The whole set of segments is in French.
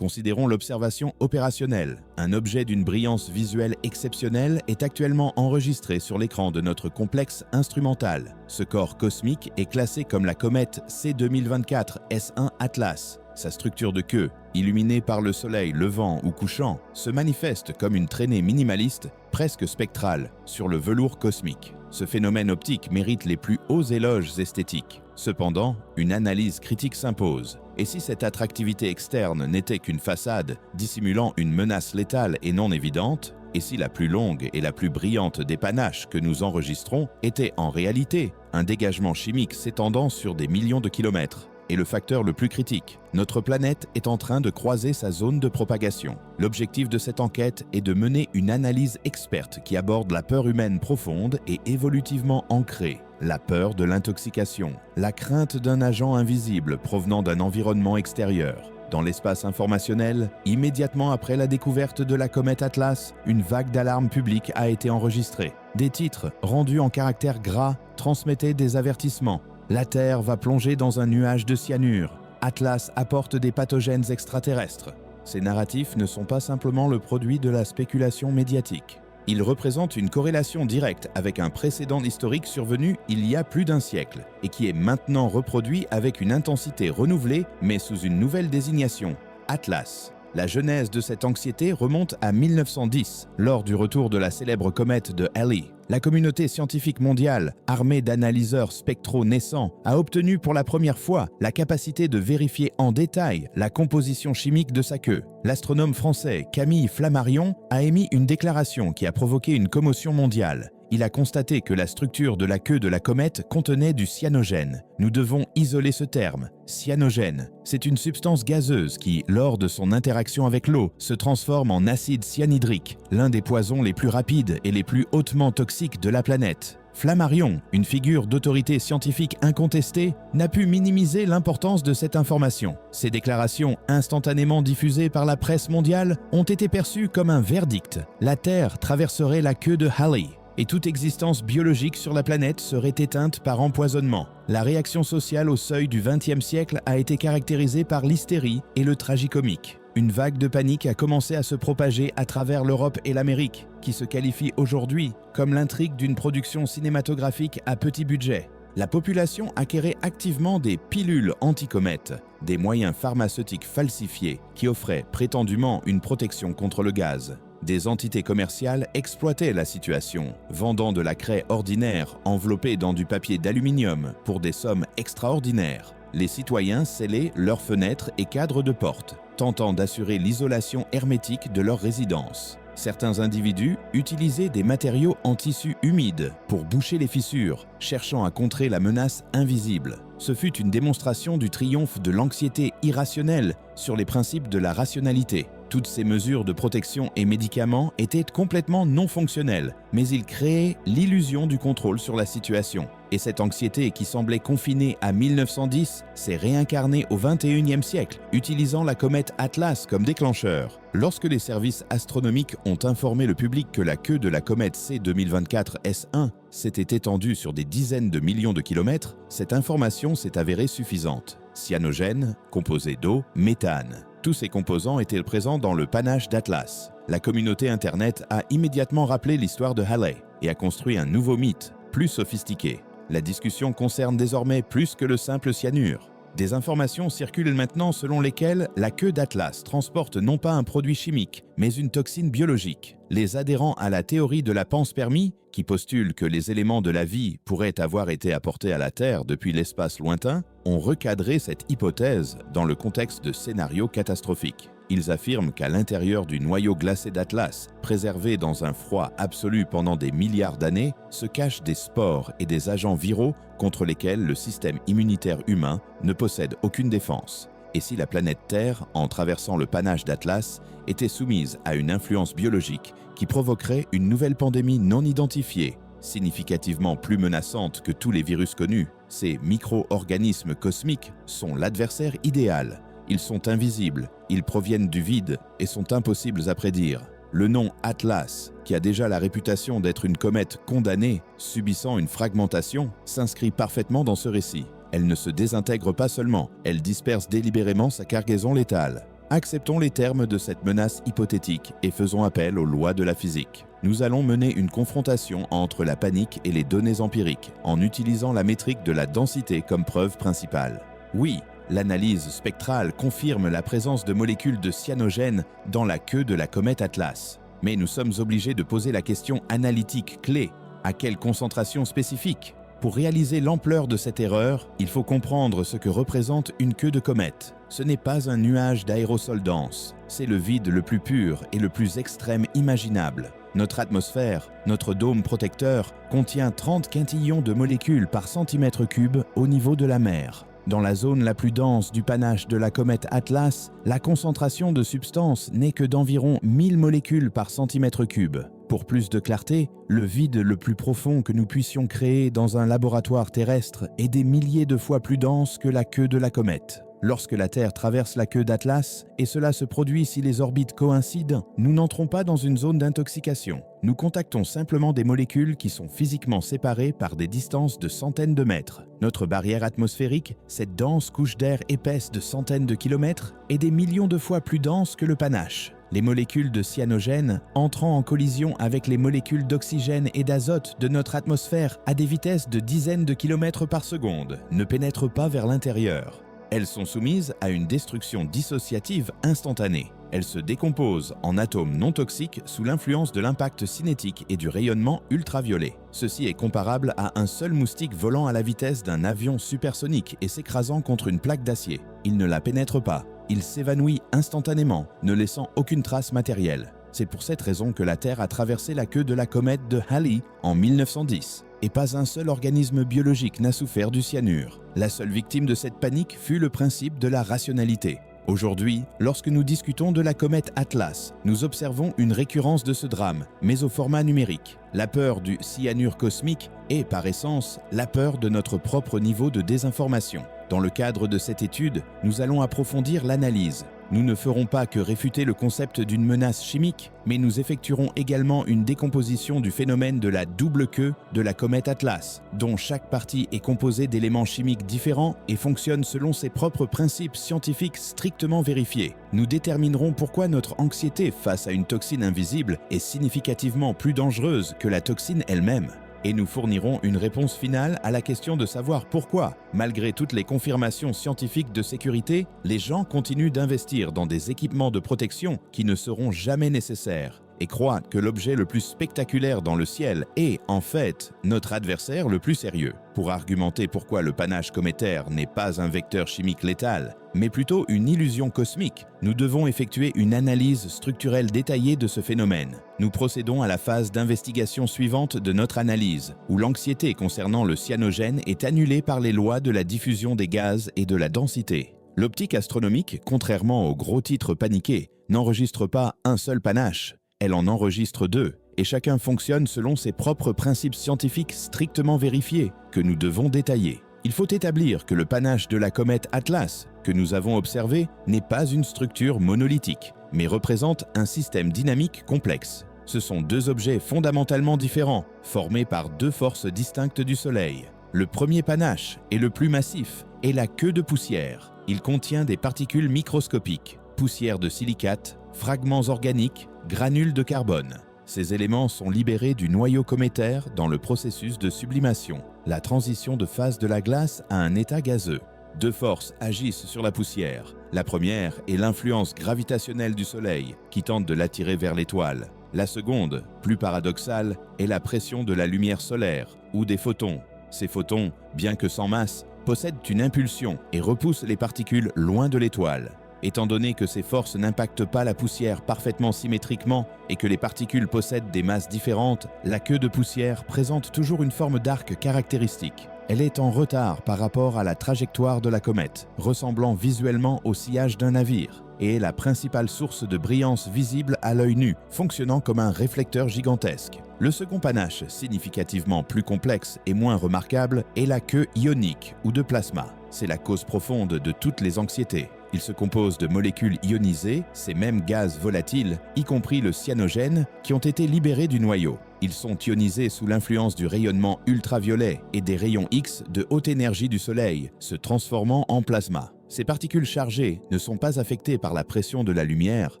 Considérons l'observation opérationnelle. Un objet d'une brillance visuelle exceptionnelle est actuellement enregistré sur l'écran de notre complexe instrumental. Ce corps cosmique est classé comme la comète C2024 S1 Atlas. Sa structure de queue, illuminée par le soleil levant ou couchant, se manifeste comme une traînée minimaliste, presque spectrale, sur le velours cosmique. Ce phénomène optique mérite les plus hauts éloges esthétiques. Cependant, une analyse critique s'impose. Et si cette attractivité externe n'était qu'une façade dissimulant une menace létale et non évidente, et si la plus longue et la plus brillante des panaches que nous enregistrons était en réalité un dégagement chimique s'étendant sur des millions de kilomètres? Et le facteur le plus critique, notre planète est en train de croiser sa zone de propagation. L'objectif de cette enquête est de mener une analyse experte qui aborde la peur humaine profonde et évolutivement ancrée. La peur de l'intoxication, la crainte d'un agent invisible provenant d'un environnement extérieur. Dans l'espace informationnel, immédiatement après la découverte de la comète Atlas, une vague d'alarme publique a été enregistrée. Des titres, rendus en caractères gras, transmettaient des avertissements. La Terre va plonger dans un nuage de cyanure. Atlas apporte des pathogènes extraterrestres. Ces narratifs ne sont pas simplement le produit de la spéculation médiatique. Ils représentent une corrélation directe avec un précédent historique survenu il y a plus d'un siècle et qui est maintenant reproduit avec une intensité renouvelée mais sous une nouvelle désignation, Atlas. La genèse de cette anxiété remonte à 1910, lors du retour de la célèbre comète de Halley. La communauté scientifique mondiale, armée d'analyseurs spectraux naissants, a obtenu pour la première fois la capacité de vérifier en détail la composition chimique de sa queue. L'astronome français Camille Flammarion a émis une déclaration qui a provoqué une commotion mondiale. Il a constaté que la structure de la queue de la comète contenait du cyanogène. Nous devons isoler ce terme. Cyanogène, c'est une substance gazeuse qui, lors de son interaction avec l'eau, se transforme en acide cyanhydrique, l'un des poisons les plus rapides et les plus hautement toxiques de la planète. Flammarion, une figure d'autorité scientifique incontestée, n'a pu minimiser l'importance de cette information. Ces déclarations, instantanément diffusées par la presse mondiale, ont été perçues comme un verdict. La Terre traverserait la queue de Halley. Et toute existence biologique sur la planète serait éteinte par empoisonnement. La réaction sociale au seuil du XXe siècle a été caractérisée par l'hystérie et le tragicomique. Une vague de panique a commencé à se propager à travers l'Europe et l'Amérique, qui se qualifie aujourd'hui comme l'intrigue d'une production cinématographique à petit budget. La population acquérait activement des pilules anti-comètes, des moyens pharmaceutiques falsifiés qui offraient prétendument une protection contre le gaz. Des entités commerciales exploitaient la situation, vendant de la craie ordinaire enveloppée dans du papier d'aluminium pour des sommes extraordinaires. Les citoyens scellaient leurs fenêtres et cadres de porte, tentant d'assurer l'isolation hermétique de leur résidence. Certains individus utilisaient des matériaux en tissu humide pour boucher les fissures, cherchant à contrer la menace invisible. Ce fut une démonstration du triomphe de l'anxiété irrationnelle sur les principes de la rationalité. Toutes ces mesures de protection et médicaments étaient complètement non fonctionnelles, mais ils créaient l'illusion du contrôle sur la situation. Et cette anxiété qui semblait confinée à 1910 s'est réincarnée au XXIe siècle, utilisant la comète Atlas comme déclencheur. Lorsque les services astronomiques ont informé le public que la queue de la comète C2024 S1 s'était étendue sur des dizaines de millions de kilomètres, cette information s'est avérée suffisante. Cyanogène, composé d'eau, méthane. Tous ces composants étaient présents dans le panache d'Atlas. La communauté Internet a immédiatement rappelé l'histoire de Halley et a construit un nouveau mythe, plus sophistiqué. La discussion concerne désormais plus que le simple cyanure. Des informations circulent maintenant selon lesquelles la queue d'Atlas transporte non pas un produit chimique, mais une toxine biologique. Les adhérents à la théorie de la panspermie, qui postule que les éléments de la vie pourraient avoir été apportés à la Terre depuis l'espace lointain, ont recadré cette hypothèse dans le contexte de scénarios catastrophiques. Ils affirment qu'à l'intérieur du noyau glacé d'Atlas, préservé dans un froid absolu pendant des milliards d'années, se cachent des spores et des agents viraux contre lesquels le système immunitaire humain ne possède aucune défense. Et si la planète Terre, en traversant le panache d'Atlas, était soumise à une influence biologique qui provoquerait une nouvelle pandémie non identifiée, significativement plus menaçante que tous les virus connus, ces micro-organismes cosmiques sont l'adversaire idéal. Ils sont invisibles, ils proviennent du vide et sont impossibles à prédire. Le nom Atlas, qui a déjà la réputation d'être une comète condamnée, subissant une fragmentation, s'inscrit parfaitement dans ce récit. Elle ne se désintègre pas seulement, elle disperse délibérément sa cargaison létale. Acceptons les termes de cette menace hypothétique et faisons appel aux lois de la physique. Nous allons mener une confrontation entre la panique et les données empiriques, en utilisant la métrique de la densité comme preuve principale. Oui, l'analyse spectrale confirme la présence de molécules de cyanogène dans la queue de la comète Atlas. Mais nous sommes obligés de poser la question analytique clé. À quelle concentration spécifique ? Pour réaliser l'ampleur de cette erreur, il faut comprendre ce que représente une queue de comète. Ce n'est pas un nuage d'aérosols dense, c'est le vide le plus pur et le plus extrême imaginable. Notre atmosphère, notre dôme protecteur, contient 30 quintillons de molécules par centimètre cube au niveau de la mer. Dans la zone la plus dense du panache de la comète Atlas, la concentration de substance n'est que d'environ 1000 molécules par centimètre cube. Pour plus de clarté, le vide le plus profond que nous puissions créer dans un laboratoire terrestre est des milliers de fois plus dense que la queue de la comète. Lorsque la Terre traverse la queue d'Atlas, et cela se produit si les orbites coïncident, nous n'entrons pas dans une zone d'intoxication. Nous contactons simplement des molécules qui sont physiquement séparées par des distances de centaines de mètres. Notre barrière atmosphérique, cette dense couche d'air épaisse de centaines de kilomètres, est des millions de fois plus dense que le panache. Les molécules de cyanogène, entrant en collision avec les molécules d'oxygène et d'azote de notre atmosphère à des vitesses de dizaines de kilomètres par seconde, ne pénètrent pas vers l'intérieur. Elles sont soumises à une destruction dissociative instantanée. Elles se décomposent en atomes non toxiques sous l'influence de l'impact cinétique et du rayonnement ultraviolet. Ceci est comparable à un seul moustique volant à la vitesse d'un avion supersonique et s'écrasant contre une plaque d'acier. Il ne la pénètre pas. Il s'évanouit instantanément, ne laissant aucune trace matérielle. C'est pour cette raison que la Terre a traversé la queue de la comète de Halley en 1910. Et pas un seul organisme biologique n'a souffert du cyanure. La seule victime de cette panique fut le principe de la rationalité. Aujourd'hui, lorsque nous discutons de la comète Atlas, nous observons une récurrence de ce drame, mais au format numérique. La peur du cyanure cosmique est, par essence, la peur de notre propre niveau de désinformation. Dans le cadre de cette étude, nous allons approfondir l'analyse. Nous ne ferons pas que réfuter le concept d'une menace chimique, mais nous effectuerons également une décomposition du phénomène de la double queue de la comète Atlas, dont chaque partie est composée d'éléments chimiques différents et fonctionne selon ses propres principes scientifiques strictement vérifiés. Nous déterminerons pourquoi notre anxiété face à une toxine invisible est significativement plus dangereuse que la toxine elle-même. Et nous fournirons une réponse finale à la question de savoir pourquoi, malgré toutes les confirmations scientifiques de sécurité, les gens continuent d'investir dans des équipements de protection qui ne seront jamais nécessaires et croient que l'objet le plus spectaculaire dans le ciel est, en fait, notre adversaire le plus sérieux. Pour argumenter pourquoi le panache cométaire n'est pas un vecteur chimique létal, mais plutôt une illusion cosmique, nous devons effectuer une analyse structurelle détaillée de ce phénomène. Nous procédons à la phase d'investigation suivante de notre analyse, où l'anxiété concernant le cyanogène est annulée par les lois de la diffusion des gaz et de la densité. L'optique astronomique, contrairement aux gros titres paniqués, n'enregistre pas un seul panache. Elle en enregistre deux, et chacun fonctionne selon ses propres principes scientifiques strictement vérifiés, que nous devons détailler. Il faut établir que le panache de la comète Atlas, que nous avons observé, n'est pas une structure monolithique, mais représente un système dynamique complexe. Ce sont deux objets fondamentalement différents, formés par deux forces distinctes du Soleil. Le premier panache, et le plus massif, est la queue de poussière. Il contient des particules microscopiques, poussière de silicate, fragments organiques, granules de carbone. Ces éléments sont libérés du noyau cométaire dans le processus de sublimation, la transition de phase de la glace à un état gazeux. Deux forces agissent sur la poussière. La première est l'influence gravitationnelle du Soleil, qui tente de l'attirer vers l'étoile. La seconde, plus paradoxale, est la pression de la lumière solaire, ou des photons. Ces photons, bien que sans masse, possèdent une impulsion et repoussent les particules loin de l'étoile. Étant donné que ces forces n'impactent pas la poussière parfaitement symétriquement et que les particules possèdent des masses différentes, la queue de poussière présente toujours une forme d'arc caractéristique. Elle est en retard par rapport à la trajectoire de la comète, ressemblant visuellement au sillage d'un navire, et est la principale source de brillance visible à l'œil nu, fonctionnant comme un réflecteur gigantesque. Le second panache, significativement plus complexe et moins remarquable, est la queue ionique ou de plasma. C'est la cause profonde de toutes les anxiétés. Il se compose de molécules ionisées, ces mêmes gaz volatiles, y compris le cyanogène, qui ont été libérés du noyau. Ils sont ionisés sous l'influence du rayonnement ultraviolet et des rayons X de haute énergie du Soleil, se transformant en plasma. Ces particules chargées ne sont pas affectées par la pression de la lumière,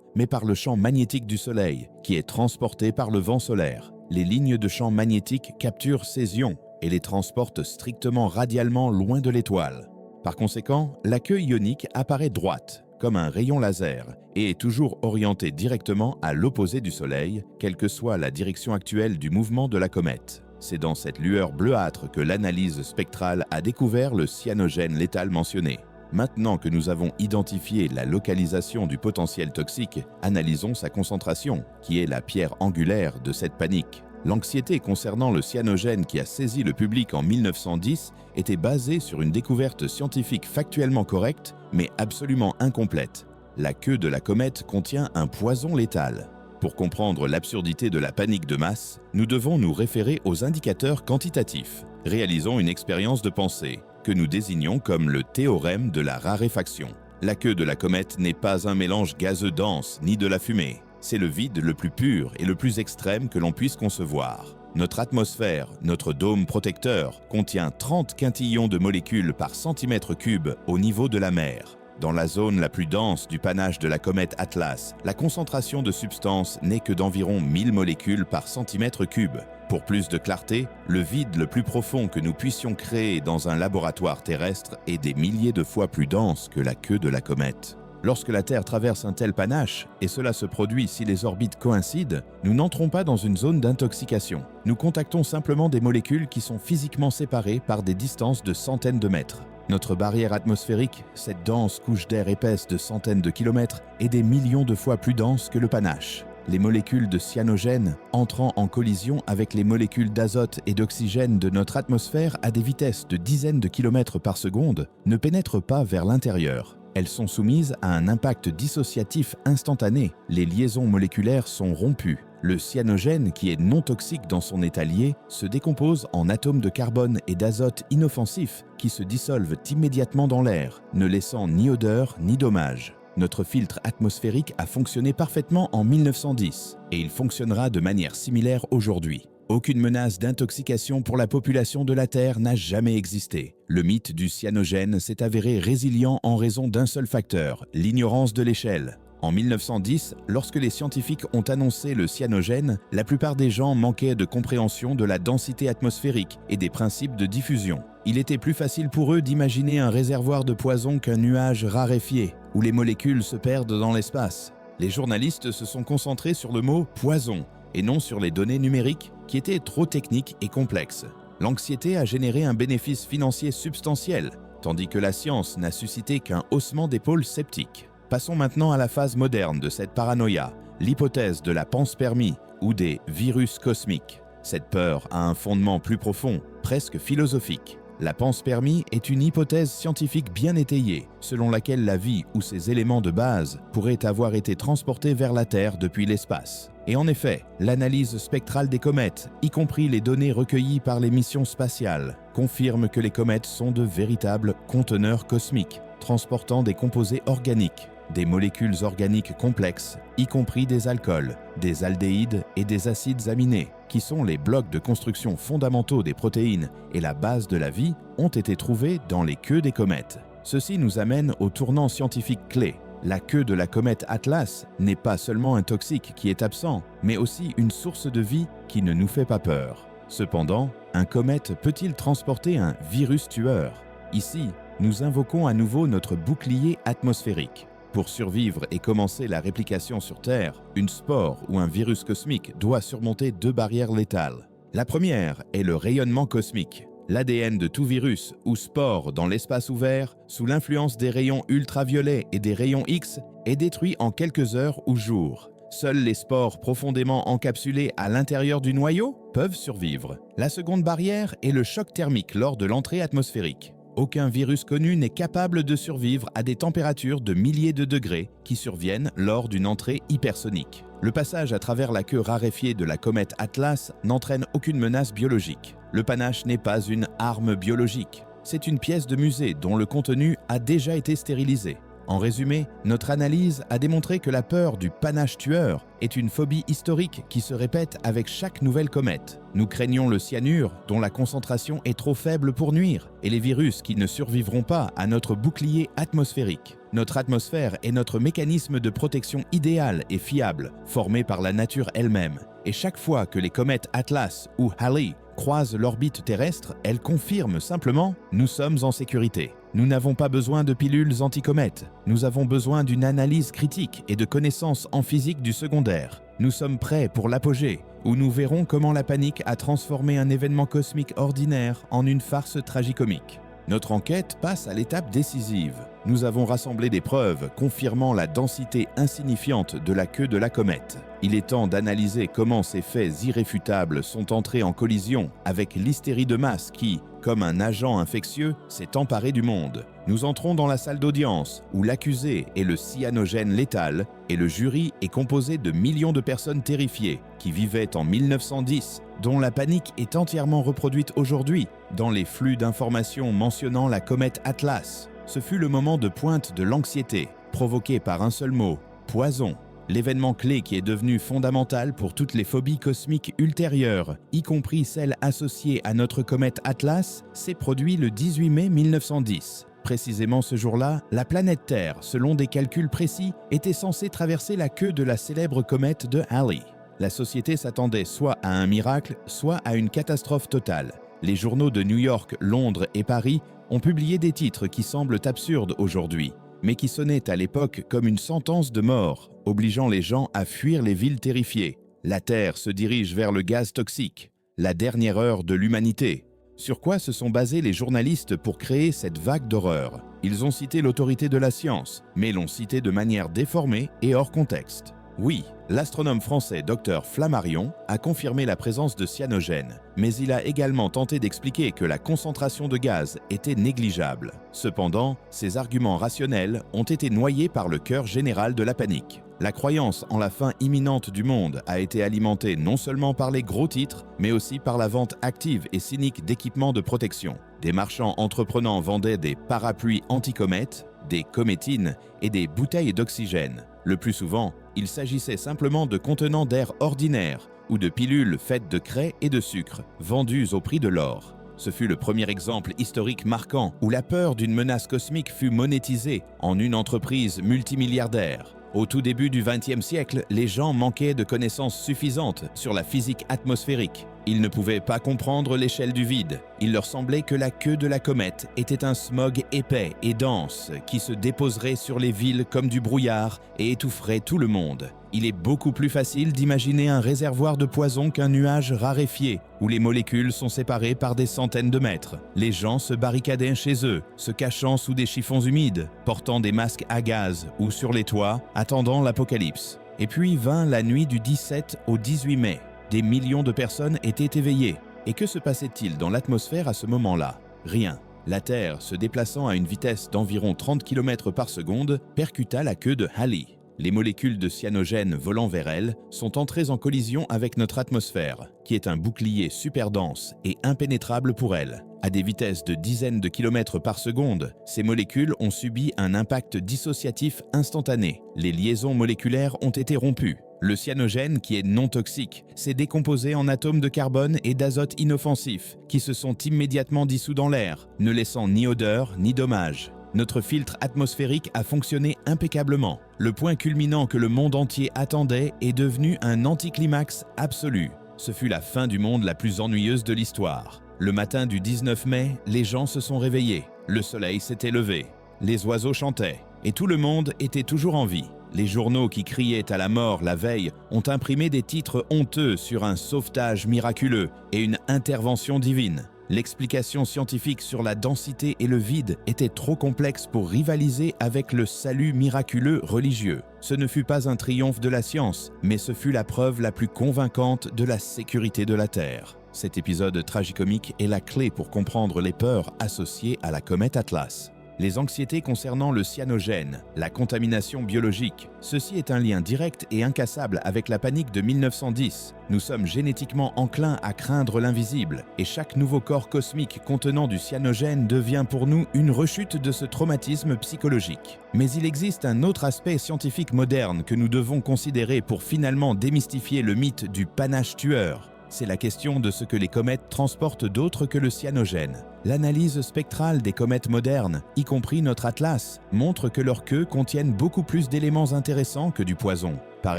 mais par le champ magnétique du Soleil, qui est transporté par le vent solaire. Les lignes de champ magnétique capturent ces ions et les transportent strictement radialement loin de l'étoile. Par conséquent, la queue ionique apparaît droite, comme un rayon laser, et est toujours orientée directement à l'opposé du Soleil, quelle que soit la direction actuelle du mouvement de la comète. C'est dans cette lueur bleuâtre que l'analyse spectrale a découvert le cyanogène létal mentionné. Maintenant que nous avons identifié la localisation du potentiel toxique, analysons sa concentration, qui est la pierre angulaire de cette panique. L'anxiété concernant le cyanogène qui a saisi le public en 1910 était basée sur une découverte scientifique factuellement correcte, mais absolument incomplète. La queue de la comète contient un poison létal. Pour comprendre l'absurdité de la panique de masse, nous devons nous référer aux indicateurs quantitatifs. Réalisons une expérience de pensée, que nous désignons comme le théorème de la raréfaction. La queue de la comète n'est pas un mélange gazeux dense ni de la fumée. C'est le vide le plus pur et le plus extrême que l'on puisse concevoir. Notre atmosphère, notre dôme protecteur, contient 30 quintillons de molécules par centimètre cube au niveau de la mer. Dans la zone la plus dense du panache de la comète Atlas, la concentration de substances n'est que d'environ 1000 molécules par centimètre cube. Pour plus de clarté, le vide le plus profond que nous puissions créer dans un laboratoire terrestre est des milliers de fois plus dense que la queue de la comète. Lorsque la Terre traverse un tel panache, et cela se produit si les orbites coïncident, nous n'entrons pas dans une zone d'intoxication. Nous contactons simplement des molécules qui sont physiquement séparées par des distances de centaines de mètres. Notre barrière atmosphérique, cette dense couche d'air épaisse de centaines de kilomètres, est des millions de fois plus dense que le panache. Les molécules de cyanogène, entrant en collision avec les molécules d'azote et d'oxygène de notre atmosphère à des vitesses de dizaines de kilomètres par seconde, ne pénètrent pas vers l'intérieur. Elles sont soumises à un impact dissociatif instantané. Les liaisons moléculaires sont rompues. Le cyanogène, qui est non toxique dans son état lié, se décompose en atomes de carbone et d'azote inoffensifs qui se dissolvent immédiatement dans l'air, ne laissant ni odeur ni dommage. Notre filtre atmosphérique a fonctionné parfaitement en 1910 et il fonctionnera de manière similaire aujourd'hui. Aucune menace d'intoxication pour la population de la Terre n'a jamais existé. Le mythe du cyanogène s'est avéré résilient en raison d'un seul facteur, l'ignorance de l'échelle. En 1910, lorsque les scientifiques ont annoncé le cyanogène, la plupart des gens manquaient de compréhension de la densité atmosphérique et des principes de diffusion. Il était plus facile pour eux d'imaginer un réservoir de poison qu'un nuage raréfié, où les molécules se perdent dans l'espace. Les journalistes se sont concentrés sur le mot « poison » et non sur les données numériques qui étaient trop techniques et complexes. L'anxiété a généré un bénéfice financier substantiel, tandis que la science n'a suscité qu'un haussement d'épaules sceptiques. Passons maintenant à la phase moderne de cette paranoïa, l'hypothèse de la panspermie ou des virus cosmiques. Cette peur a un fondement plus profond, presque philosophique. La panspermie est une hypothèse scientifique bien étayée, selon laquelle la vie ou ses éléments de base pourraient avoir été transportés vers la Terre depuis l'espace. Et en effet, l'analyse spectrale des comètes, y compris les données recueillies par les missions spatiales, confirme que les comètes sont de véritables conteneurs cosmiques, transportant des composés organiques, des molécules organiques complexes, y compris des alcools, des aldéhydes et des acides aminés, qui sont les blocs de construction fondamentaux des protéines et la base de la vie, ont été trouvés dans les queues des comètes. Ceci nous amène au tournant scientifique clé. La queue de la comète Atlas n'est pas seulement un toxique qui est absent, mais aussi une source de vie qui ne nous fait pas peur. Cependant, un comète peut-il transporter un virus tueur? Ici, nous invoquons à nouveau notre bouclier atmosphérique. Pour survivre et commencer la réplication sur Terre, une spore ou un virus cosmique doit surmonter deux barrières létales. La première est le rayonnement cosmique. L'ADN de tout virus ou spore dans l'espace ouvert, sous l'influence des rayons ultraviolets et des rayons X, est détruit en quelques heures ou jours. Seuls les spores profondément encapsulés à l'intérieur du noyau peuvent survivre. La seconde barrière est le choc thermique lors de l'entrée atmosphérique. Aucun virus connu n'est capable de survivre à des températures de milliers de degrés qui surviennent lors d'une entrée hypersonique. Le passage à travers la queue raréfiée de la comète Atlas n'entraîne aucune menace biologique. Le panache n'est pas une arme biologique. C'est une pièce de musée dont le contenu a déjà été stérilisé. En résumé, notre analyse a démontré que la peur du panache tueur est une phobie historique qui se répète avec chaque nouvelle comète. Nous craignons le cyanure, dont la concentration est trop faible pour nuire, et les virus qui ne survivront pas à notre bouclier atmosphérique. Notre atmosphère est notre mécanisme de protection idéal et fiable, formé par la nature elle-même. Et chaque fois que les comètes Atlas ou Halley croisent l'orbite terrestre, elles confirment simplement « nous sommes en sécurité ». Nous n'avons pas besoin de pilules anti-comètes. Nous avons besoin d'une analyse critique et de connaissances en physique du secondaire. Nous sommes prêts pour l'apogée, où nous verrons comment la panique a transformé un événement cosmique ordinaire en une farce tragicomique. Notre enquête passe à l'étape décisive. Nous avons rassemblé des preuves confirmant la densité insignifiante de la queue de la comète. Il est temps d'analyser comment ces faits irréfutables sont entrés en collision avec l'hystérie de masse qui, comme un agent infectieux, s'est emparé du monde. Nous entrons dans la salle d'audience où l'accusé est le cyanogène létal et le jury est composé de millions de personnes terrifiées qui vivaient en 1910, dont la panique est entièrement reproduite aujourd'hui dans les flux d'informations mentionnant la comète Atlas. Ce fut le moment de pointe de l'anxiété, provoqué par un seul mot, poison. L'événement clé qui est devenu fondamental pour toutes les phobies cosmiques ultérieures, y compris celles associées à notre comète Atlas, s'est produit le 18 mai 1910. Précisément ce jour-là, la planète Terre, selon des calculs précis, était censée traverser la queue de la célèbre comète de Halley. La société s'attendait soit à un miracle, soit à une catastrophe totale. Les journaux de New York, Londres et Paris ont publié des titres qui semblent absurdes aujourd'hui, mais qui sonnaient à l'époque comme une sentence de mort, obligeant les gens à fuir les villes terrifiées. La Terre se dirige vers le gaz toxique, la dernière heure de l'humanité. Sur quoi se sont basés les journalistes pour créer cette vague d'horreur? Ils ont cité l'autorité de la science, mais l'ont cité de manière déformée et hors contexte. Oui, l'astronome français Dr Flammarion a confirmé la présence de cyanogènes, mais il a également tenté d'expliquer que la concentration de gaz était négligeable. Cependant, ces arguments rationnels ont été noyés par le cœur général de la panique. La croyance en la fin imminente du monde a été alimentée non seulement par les gros titres, mais aussi par la vente active et cynique d'équipements de protection. Des marchands entreprenants vendaient des parapluies anti-comètes, des cométines et des bouteilles d'oxygène. Le plus souvent, il s'agissait simplement de contenants d'air ordinaires ou de pilules faites de craie et de sucre, vendues au prix de l'or. Ce fut le premier exemple historique marquant où la peur d'une menace cosmique fut monétisée en une entreprise multimilliardaire. Au tout début du XXe siècle, les gens manquaient de connaissances suffisantes sur la physique atmosphérique. Ils ne pouvaient pas comprendre l'échelle du vide. Il leur semblait que la queue de la comète était un smog épais et dense qui se déposerait sur les villes comme du brouillard et étoufferait tout le monde. Il est beaucoup plus facile d'imaginer un réservoir de poison qu'un nuage raréfié, où les molécules sont séparées par des centaines de mètres. Les gens se barricadaient chez eux, se cachant sous des chiffons humides, portant des masques à gaz ou sur les toits, attendant l'apocalypse. Et puis vint la nuit du 17 au 18 mai. Des millions de personnes étaient éveillées. Et que se passait-il dans l'atmosphère à ce moment-là? Rien. La Terre, se déplaçant à une vitesse d'environ 30 km par seconde, percuta la queue de Halley. Les molécules de cyanogène volant vers elle sont entrées en collision avec notre atmosphère, qui est un bouclier super dense et impénétrable pour elle. À des vitesses de dizaines de kilomètres par seconde, ces molécules ont subi un impact dissociatif instantané. Les liaisons moléculaires ont été rompues. Le cyanogène, qui est non toxique, s'est décomposé en atomes de carbone et d'azote inoffensifs, qui se sont immédiatement dissous dans l'air, ne laissant ni odeur ni dommage. Notre filtre atmosphérique a fonctionné impeccablement. Le point culminant que le monde entier attendait est devenu un anticlimax absolu. Ce fut la fin du monde la plus ennuyeuse de l'histoire. Le matin du 19 mai, les gens se sont réveillés. Le soleil s'était levé. Les oiseaux chantaient. Et tout le monde était toujours en vie. Les journaux qui criaient à la mort la veille ont imprimé des titres honteux sur un sauvetage miraculeux et une intervention divine. L'explication scientifique sur la densité et le vide était trop complexe pour rivaliser avec le salut miraculeux religieux. Ce ne fut pas un triomphe de la science, mais ce fut la preuve la plus convaincante de la sécurité de la Terre. Cet épisode tragicomique est la clé pour comprendre les peurs associées à la comète Atlas. les anxiétés concernant le cyanogène, la contamination biologique. Ceci est un lien direct et incassable avec la panique de 1910. Nous sommes génétiquement enclins à craindre l'invisible, et chaque nouveau corps cosmique contenant du cyanogène devient pour nous une rechute de ce traumatisme psychologique. Mais il existe un autre aspect scientifique moderne que nous devons considérer pour finalement démystifier le mythe du panache tueur. C'est la question de ce que les comètes transportent d'autre que le cyanogène. L'analyse spectrale des comètes modernes, y compris notre Atlas, montre que leurs queues contiennent beaucoup plus d'éléments intéressants que du poison. Par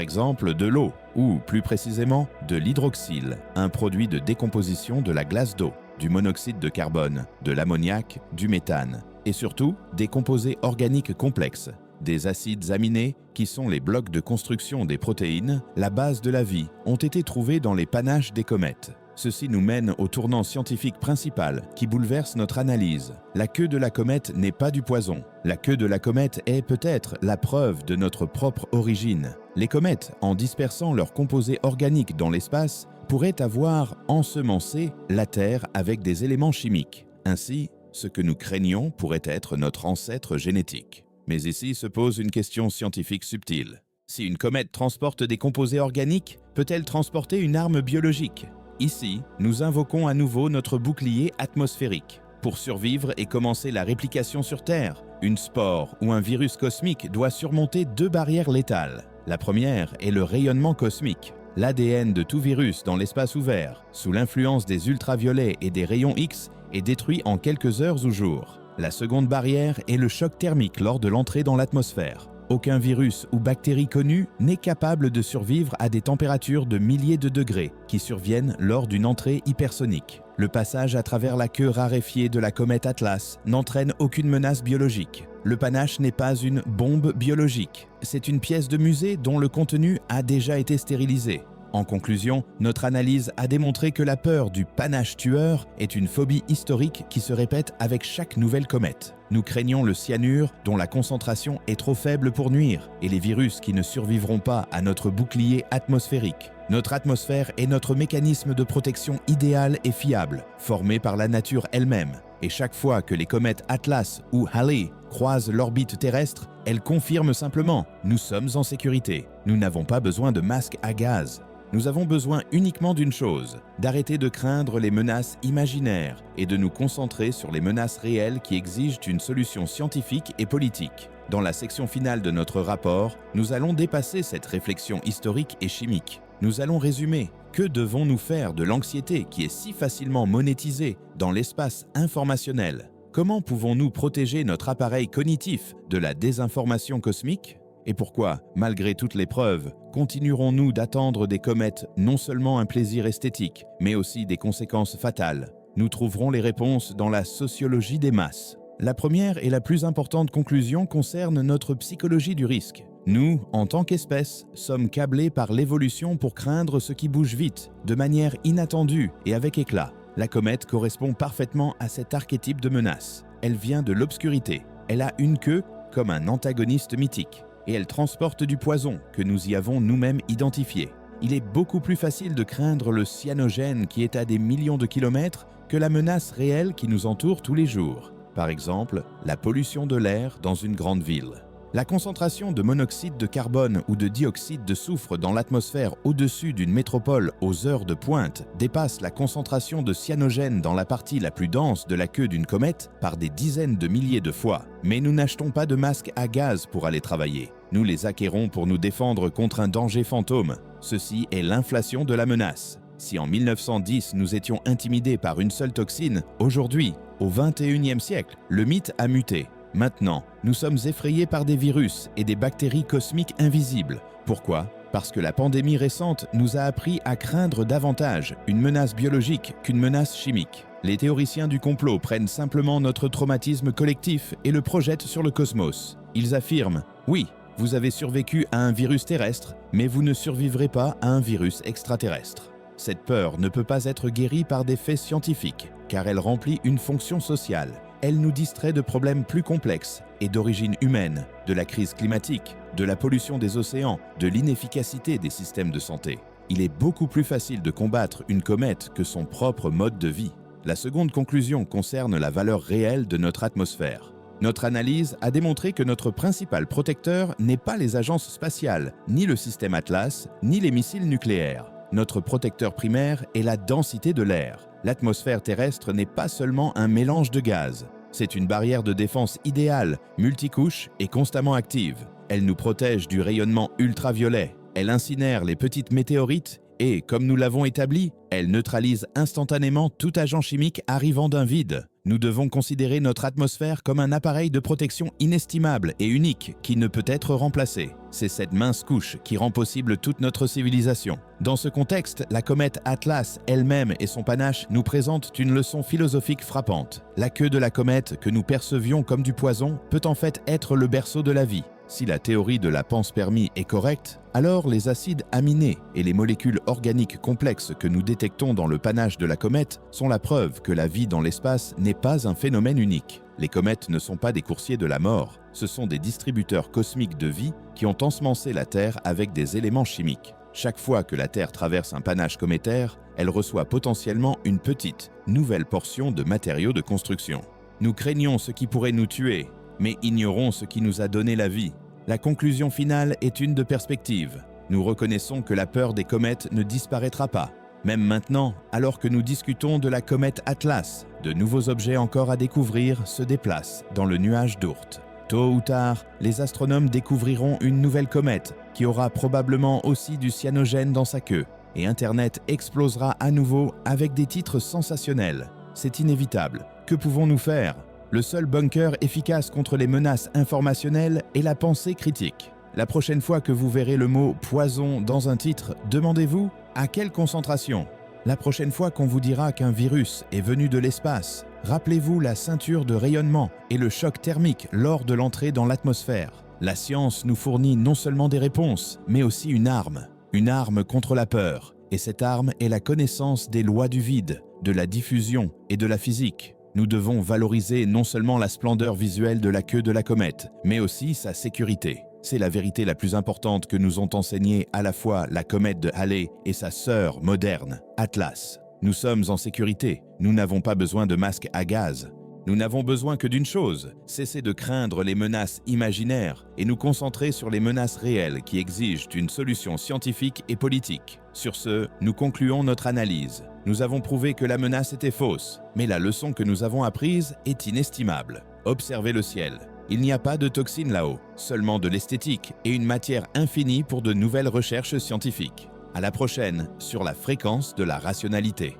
exemple, de l'eau, ou plus précisément, de l'hydroxyle, un produit de décomposition de la glace d'eau, du monoxyde de carbone, de l'ammoniac, du méthane, et surtout des composés organiques complexes, des acides aminés, qui sont les blocs de construction des protéines, la base de la vie, ont été trouvés dans les panaches des comètes. Ceci nous mène au tournant scientifique principal qui bouleverse notre analyse. La queue de la comète n'est pas du poison. La queue de la comète est peut-être la preuve de notre propre origine. Les comètes, en dispersant leurs composés organiques dans l'espace, pourraient avoir ensemencé la Terre avec des éléments chimiques. Ainsi, ce que nous craignons pourrait être notre ancêtre génétique. Mais ici se pose une question scientifique subtile. Si une comète transporte des composés organiques, peut-elle transporter une arme biologique ? Ici, nous invoquons à nouveau notre bouclier atmosphérique. Pour survivre et commencer la réplication sur Terre, une spore ou un virus cosmique doit surmonter deux barrières létales. La première est le rayonnement cosmique. L'ADN de tout virus dans l'espace ouvert, sous l'influence des ultraviolets et des rayons X, est détruit en quelques heures ou jours. La seconde barrière est le choc thermique lors de l'entrée dans l'atmosphère. Aucun virus ou bactérie connu n'est capable de survivre à des températures de milliers de degrés qui surviennent lors d'une entrée hypersonique. Le passage à travers la queue raréfiée de la comète Atlas n'entraîne aucune menace biologique. Le panache n'est pas une bombe biologique. C'est une pièce de musée dont le contenu a déjà été stérilisé. En conclusion, notre analyse a démontré que la peur du panache tueur est une phobie historique qui se répète avec chaque nouvelle comète. Nous craignons le cyanure dont la concentration est trop faible pour nuire et les virus qui ne survivront pas à notre bouclier atmosphérique. Notre atmosphère est notre mécanisme de protection idéal et fiable, formé par la nature elle-même. Et chaque fois que les comètes Atlas ou Halley croisent l'orbite terrestre, elles confirment simplement « nous sommes en sécurité, nous n'avons pas besoin de masques à gaz ». Nous avons besoin uniquement d'une chose, d'arrêter de craindre les menaces imaginaires et de nous concentrer sur les menaces réelles qui exigent une solution scientifique et politique. Dans la section finale de notre rapport, nous allons dépasser cette réflexion historique et chimique. Nous allons résumer que devons-nous faire de l'anxiété qui est si facilement monétisée dans l'espace informationnel. Comment pouvons-nous protéger notre appareil cognitif de la désinformation cosmique ? Et pourquoi, malgré toutes les preuves, continuerons-nous d'attendre des comètes non seulement un plaisir esthétique, mais aussi des conséquences fatales ? Nous trouverons les réponses dans la sociologie des masses. La première et la plus importante conclusion concerne notre psychologie du risque. Nous, en tant qu'espèce, sommes câblés par l'évolution pour craindre ce qui bouge vite, de manière inattendue et avec éclat. La comète correspond parfaitement à cet archétype de menace. Elle vient de l'obscurité. Elle a une queue comme un antagoniste mythique. Et elle transporte du poison que nous y avons nous-mêmes identifié. Il est beaucoup plus facile de craindre le cyanogène qui est à des millions de kilomètres que la menace réelle qui nous entoure tous les jours. Par exemple, la pollution de l'air dans une grande ville. La concentration de monoxyde de carbone ou de dioxyde de soufre dans l'atmosphère au-dessus d'une métropole aux heures de pointe dépasse la concentration de cyanogène dans la partie la plus dense de la queue d'une comète par des dizaines de milliers de fois. Mais nous n'achetons pas de masques à gaz pour aller travailler. Nous les acquérons pour nous défendre contre un danger fantôme. Ceci est l'inflation de la menace. Si en 1910 nous étions intimidés par une seule toxine, aujourd'hui, au XXIe siècle, le mythe a muté. Maintenant, nous sommes effrayés par des virus et des bactéries cosmiques invisibles. Pourquoi ? Parce que la pandémie récente nous a appris à craindre davantage une menace biologique qu'une menace chimique. Les théoriciens du complot prennent simplement notre traumatisme collectif et le projettent sur le cosmos. Ils affirment « Oui, vous avez survécu à un virus terrestre, mais vous ne survivrez pas à un virus extraterrestre. » Cette peur ne peut pas être guérie par des faits scientifiques, car elle remplit une fonction sociale. Elle nous distrait de problèmes plus complexes et d'origine humaine, de la crise climatique, de la pollution des océans, de l'inefficacité des systèmes de santé. Il est beaucoup plus facile de combattre une comète que son propre mode de vie. La seconde conclusion concerne la valeur réelle de notre atmosphère. Notre analyse a démontré que notre principal protecteur n'est pas les agences spatiales, ni le système Atlas, ni les missiles nucléaires. Notre protecteur primaire est la densité de l'air. L'atmosphère terrestre n'est pas seulement un mélange de gaz. C'est une barrière de défense idéale, multicouche et constamment active. Elle nous protège du rayonnement ultraviolet. Elle incinère les petites météorites et, comme nous l'avons établi, elle neutralise instantanément tout agent chimique arrivant d'un vide. Nous devons considérer notre atmosphère comme un appareil de protection inestimable et unique qui ne peut être remplacé. C'est cette mince couche qui rend possible toute notre civilisation. Dans ce contexte, la comète Atlas elle-même et son panache nous présentent une leçon philosophique frappante. La queue de la comète, que nous percevions comme du poison, peut en fait être le berceau de la vie. Si la théorie de la panspermie est correcte, alors les acides aminés et les molécules organiques complexes que nous détectons dans le panache de la comète sont la preuve que la vie dans l'espace n'est pas un phénomène unique. Les comètes ne sont pas des coursiers de la mort, ce sont des distributeurs cosmiques de vie qui ont ensemencé la Terre avec des éléments chimiques. Chaque fois que la Terre traverse un panache cométaire, elle reçoit potentiellement une petite, nouvelle portion de matériaux de construction. Nous craignons ce qui pourrait nous tuer, mais ignorons ce qui nous a donné la vie. La conclusion finale est une de perspective. Nous reconnaissons que la peur des comètes ne disparaîtra pas. Même maintenant, alors que nous discutons de la comète Atlas, de nouveaux objets encore à découvrir se déplacent dans le nuage d'Oort. Tôt ou tard, les astronomes découvriront une nouvelle comète qui aura probablement aussi du cyanogène dans sa queue, et Internet explosera à nouveau avec des titres sensationnels. C'est inévitable. Que pouvons-nous faire ? Le seul bunker efficace contre les menaces informationnelles est la pensée critique. La prochaine fois que vous verrez le mot « poison » dans un titre, demandez-vous à quelle concentration. La prochaine fois qu'on vous dira qu'un virus est venu de l'espace, rappelez-vous la ceinture de rayonnement et le choc thermique lors de l'entrée dans l'atmosphère. La science nous fournit non seulement des réponses, mais aussi une arme contre la peur. Et cette arme est la connaissance des lois du vide, de la diffusion et de la physique. Nous devons valoriser non seulement la splendeur visuelle de la queue de la comète, mais aussi sa sécurité. C'est la vérité la plus importante que nous ont enseignée à la fois la comète de Halley et sa sœur moderne, Atlas. Nous sommes en sécurité, nous n'avons pas besoin de masques à gaz. Nous n'avons besoin que d'une chose, cesser de craindre les menaces imaginaires et nous concentrer sur les menaces réelles qui exigent une solution scientifique et politique. Sur ce, nous concluons notre analyse. Nous avons prouvé que la menace était fausse, mais la leçon que nous avons apprise est inestimable. Observez le ciel. Il n'y a pas de toxines là-haut, seulement de l'esthétique et une matière infinie pour de nouvelles recherches scientifiques. À la prochaine sur la fréquence de la rationalité.